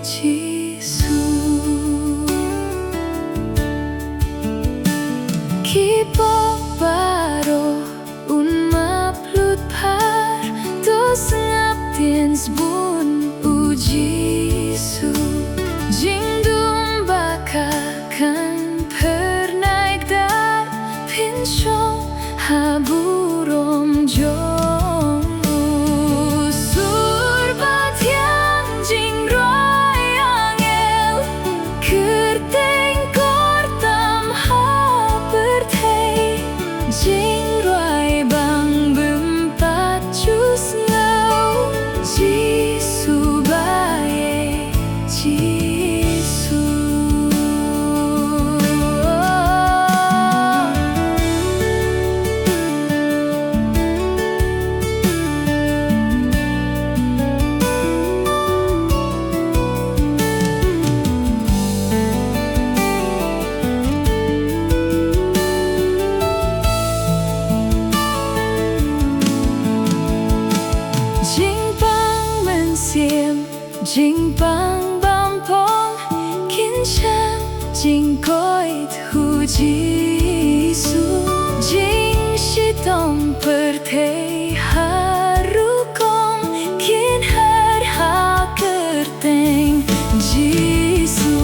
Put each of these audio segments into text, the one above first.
Giêsu. Kipo baro un maplut par dos ngap tiens bun u Giêsu. Jing dum baka kan pernaik dar pinchong haburom jong surbat yang jing roi angel kerteng kortam ha bertei jing roi bang bempat cus ngau Giêsu bae Giêsu. Jing bang mensiam, jing bang bampong, kin chang jing koi hu Giêsu. Jing shitong pertei haru kong, kin har ha kerteng Giêsu.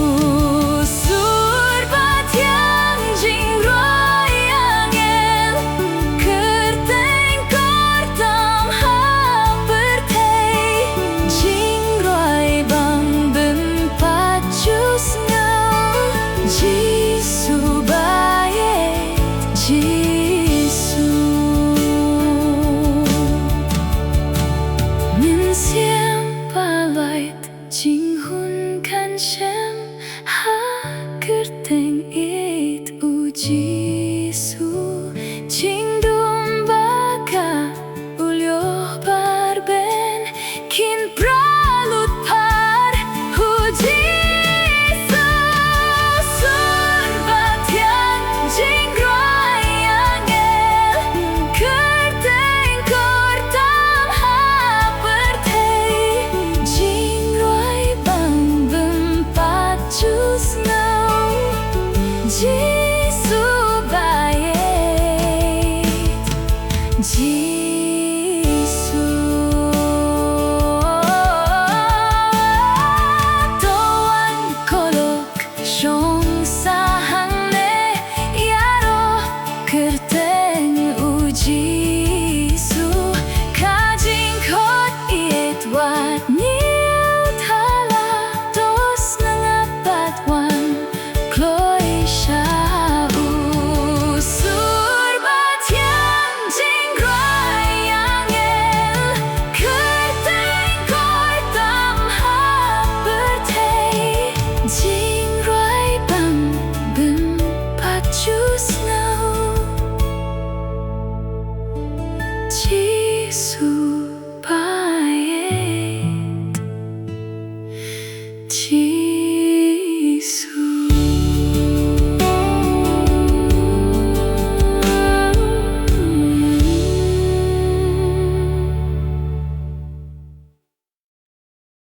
Surbat yang jing roi angel kerteng kortam ha bertei jing roi bang bempat cus ngau Giêsu bae Giêsu. Min siam palait jing hun kan shen